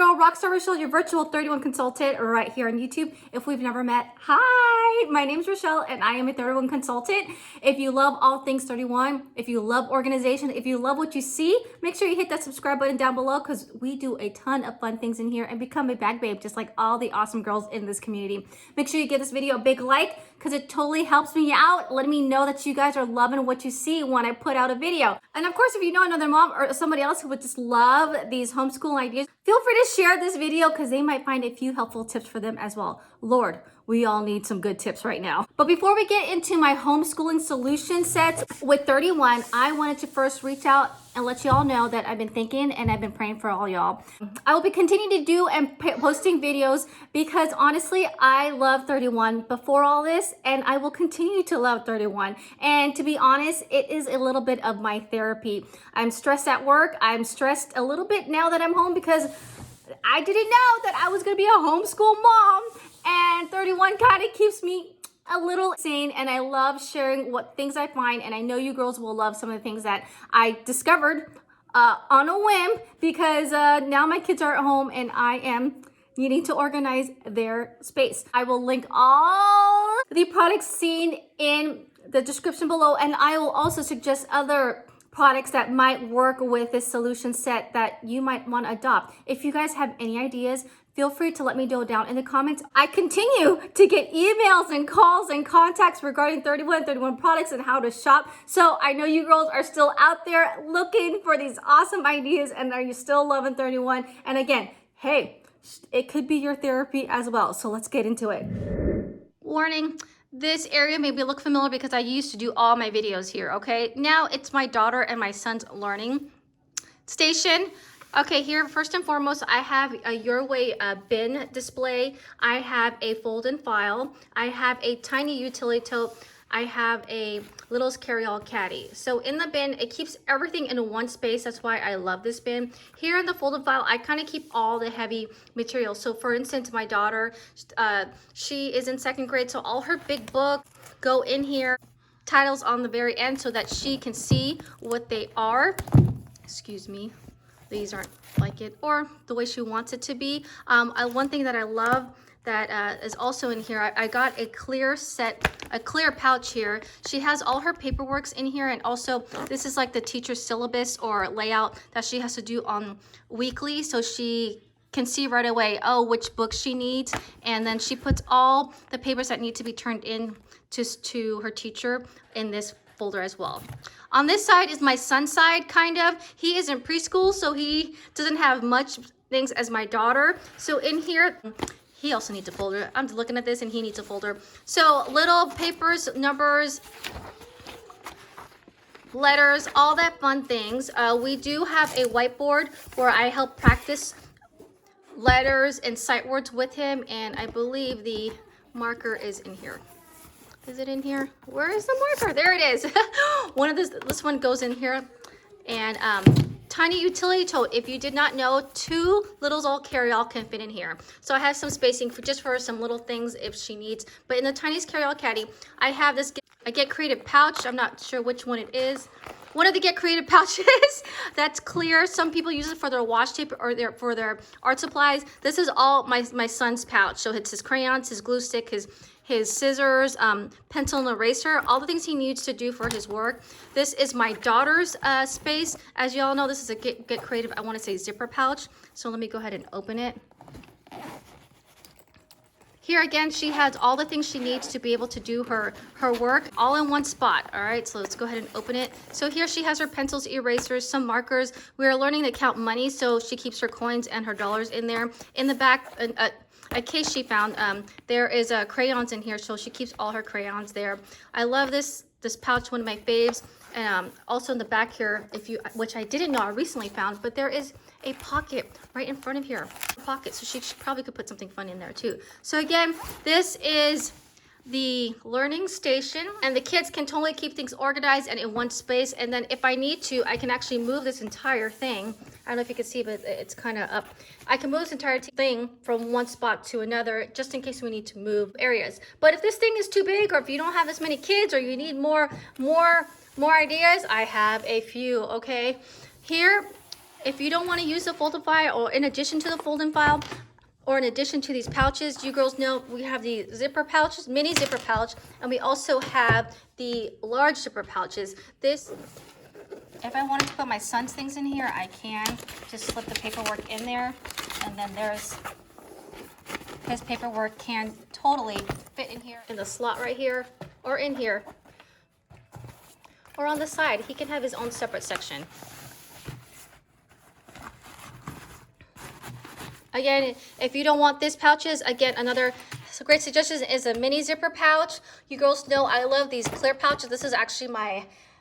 girl, Rockstar Rochelle, your virtual 31 consultant right here on YouTube. If we've never met, hi, my name's Rochelle and I am a 31 consultant. If you love all things 31, if you love organization, if you love what you see, make sure you hit that subscribe button down below because we do a ton of fun things in here and become a bag babe just like all the awesome girls in this community. Make sure you give this video a big like because it totally helps me out, letting me know that you guys are loving what you see when I put out a video. And of course, if you know another mom or somebody else who would just love these homeschool ideas, feel free to share this video because they might find a few helpful tips for them as well. Lord, we all need some good tips right now. But before we get into my homeschooling solution sets with 31, I wanted to first reach out and let y'all know that I've been thinking and I've been praying for all y'all. I will be continuing to do and posting videos because honestly, I love 31 before all this and I will continue to love 31. And to be honest, it is a little bit of my therapy. I'm stressed at work. I'm stressed a little bit now that I'm home because I didn't know that I was gonna be a homeschool mom, and 31 kind of keeps me a little sane, and I love sharing what things I find, and I know you girls will love some of the things that I discovered on a whim because now my kids are at home and I am needing to organize their space. I will link all the products seen in the description below, and I will also suggest other products that might work with this solution set that you might want to adopt. If you guys have any ideas, feel free to let me know down in the comments. I continue to get emails and calls and contacts regarding 31 products and how to shop. So I know you girls are still out there looking for these awesome ideas, and are you still loving 31? And again, hey, it could be your therapy as well. So let's get into it. Warning. This area maybe look familiar because I used to do all my videos here, okay? Now it's my daughter and my son's learning station. Okay, here, first and foremost, I have a Your Way bin display. I have a fold and file. I have a tiny utility tote. I have a Little's carry-all caddy. So in the bin, it keeps everything in one space. That's why I love this bin. Here in the folded file, I kind of keep all the heavy materials. So for instance, my daughter, she is in 2nd grade, so all her big books go in here. Titles on the very end so that she can see what they are. Excuse me. These aren't like it or the way she wants it to be. One thing that I love that is also in here, I got a clear pouch here. She has all her paperworks in here, and also this is like the teacher's syllabus or layout that she has to do on weekly, so she can see right away, oh, which books she needs, and then she puts all the papers that need to be turned in to her teacher in this folder as well. On this side is my son's side, kind of. He is in preschool, so he doesn't have much things as my daughter. So in here, he also needs a folder. I'm just looking at this and he needs a folder. So little papers, numbers, letters, all that fun things. We do have a whiteboard where I help practice letters and sight words with him, and I believe the marker is in here. Is it in here? Where is the marker? There it is. This one goes in here. And tiny utility tote. If you did not know, 2 Little's all carry-all can fit in here. So I have some spacing just for some little things if she needs. But in the tiniest carry-all caddy, I have this Get Creative pouch. I'm not sure which one it is. One of the Get Creative pouches that's clear. Some people use it for their washi tape or for their art supplies. This is all my son's pouch. So it's his crayons, his glue stick, his scissors, pencil and eraser, all the things he needs to do for his work. This is my daughter's space. As you all know, this is a Get Creative, I want to say zipper pouch. So let me go ahead and open it. Here again, she has all the things she needs to be able to do her work all in one spot. All right, so let's go ahead and open it. So here she has her pencils, erasers, some markers. We are learning to count money, so she keeps her coins and her dollars in there. In the back, a case she found, there is crayons in here, so she keeps all her crayons there. I love this pouch, one of my faves. Also in the back here, which I didn't know I recently found, but there is a pocket right in front of here. Pocket, so she probably could put something fun in there too. So again, this is the learning station, and the kids can totally keep things organized and in one space. And then if I need to, I can actually move this entire thing. I don't know if you can see, but it's kind of up. I can move this entire thing from one spot to another just in case we need to move areas. But if this thing is too big, or if you don't have as many kids, or you need more ideas, I have a few. Okay, here if you don't want to use the fold-in file, or in addition to the fold-in file, or in addition to these pouches, you girls know we have the zipper pouches, mini zipper pouch, and we also have the large zipper pouches. This, if I wanted to put my son's things in here, I can just slip the paperwork in there, and then there's his paperwork can totally fit in here in the slot right here, or in here, or on the side. He can have his own separate section. Again, if you don't want these pouches, again, another great suggestion is a mini zipper pouch. You girls know I love these clear pouches. This is actually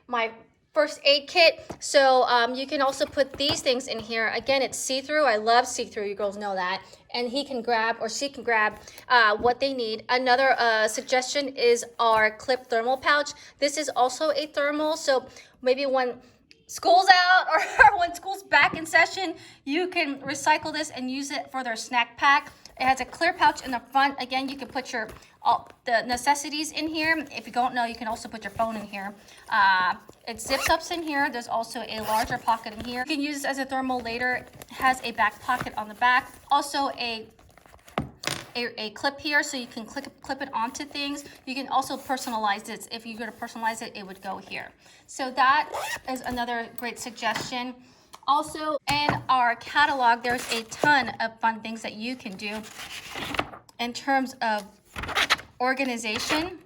my first aid kit. So you can also put these things in here. Again, it's see-through. I love see-through. You girls know that. And he can grab, or she can grab what they need. Another suggestion is our clip thermal pouch. This is also a thermal. So maybe when school's out or when school's back in session, you can recycle this and use it for their snack pack. It has a clear pouch in the front. Again, you can put your the necessities in here. If you don't know, you can also put your phone in here. It zips up in here. There's also a larger pocket in here. You can use this as a thermal later. It has a back pocket on the back. Also a clip here, so you can clip it onto things. You can also personalize it. If you're going to personalize it, it would go here. So that is another great suggestion. Also, in our catalog, there's a ton of fun things that you can do in terms of organization.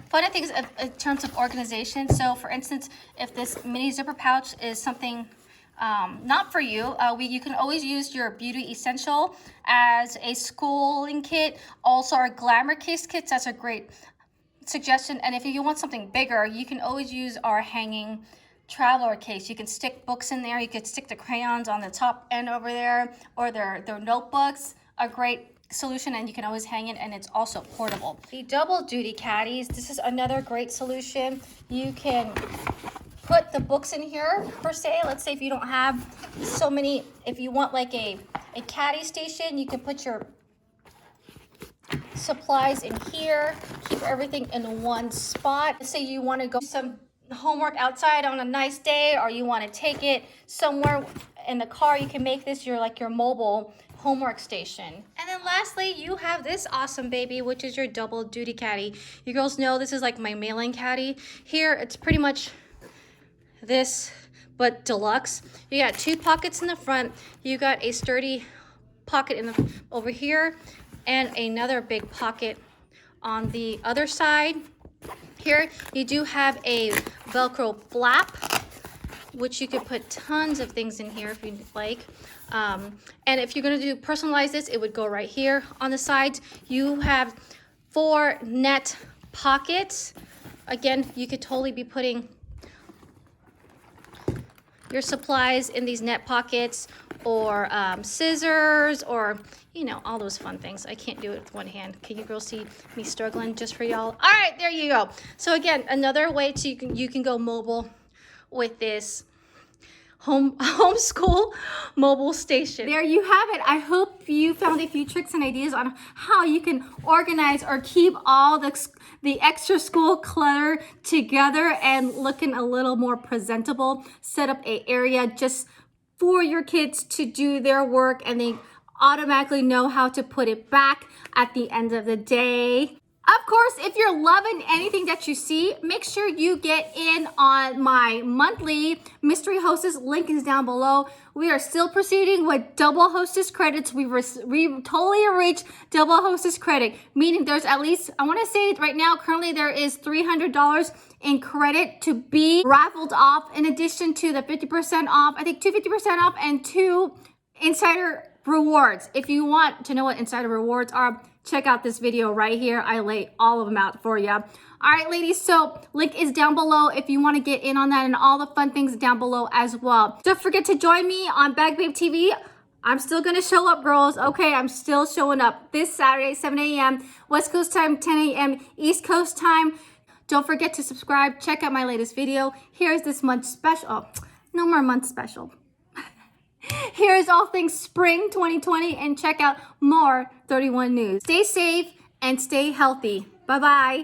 Fun things in terms of organization. So, for instance, if this mini zipper pouch is something not for you, you can always use your beauty essential as a schooling kit. Also, our glamour case kits, that's a great suggestion. And if you want something bigger, you can always use our hanging traveler case. You can stick books in there. You could stick the crayons on the top end over there, or their notebooks. A great solution, and you can always hang it, and it's also portable. The double duty caddies, this is another great solution. You can put the books in here per se. Let's say if you don't have so many, if you want like a caddy station, you can put your supplies in here, keep everything in one spot. Let's say you want to go some homework outside on a nice day, or you want to take it somewhere in the car, you can make this your mobile homework station. And then lastly, you have this awesome baby, which is your double duty caddy. You girls know this is like my mailing caddy. Here it's pretty much this, but deluxe. You got two pockets in the front, you got a sturdy pocket in the over here, and another big pocket on the other side. Here you do have a Velcro flap, which you could put tons of things in here if you'd like. And if you're gonna personalize this, it would go right here on the sides. You have 4 net pockets. Again, you could totally be putting your supplies in these net pockets, or scissors, or all those fun things. I can't do it with one hand. Can you girls see me struggling just for y'all? All right, there you go. So again, another way you can go mobile with this homeschool mobile station. There you have it. I hope you found a few tricks and ideas on how you can organize or keep all the extra school clutter together and looking a little more presentable. Set up an area just for your kids to do their work, and they automatically know how to put it back at the end of the day. Of course, if you're loving anything that you see, make sure you get in on my monthly mystery hostess. Link is down below. We are still proceeding with double hostess credits. We totally reached double hostess credit, meaning there's at least, I want to say right now, currently there is $300 in credit to be raffled off, in addition to the 50% off, I think 50% off, and 2 insider rewards. If you want to know what insider rewards are, check out this video right here. I lay all of them out for you. All right, ladies, so link is down below if you want to get in on that, and all the fun things down below as well. Don't forget to join me on Bag Babe TV. I'm still going to show up, girls. Okay, I'm still showing up this Saturday, 7 a.m. West Coast time, 10 a.m. East Coast time. Don't forget to subscribe. Check out my latest video. Here's this month's special. Oh, no more month special. Here is all things spring 2020, and check out more 31 news. Stay safe and stay healthy. Bye-bye.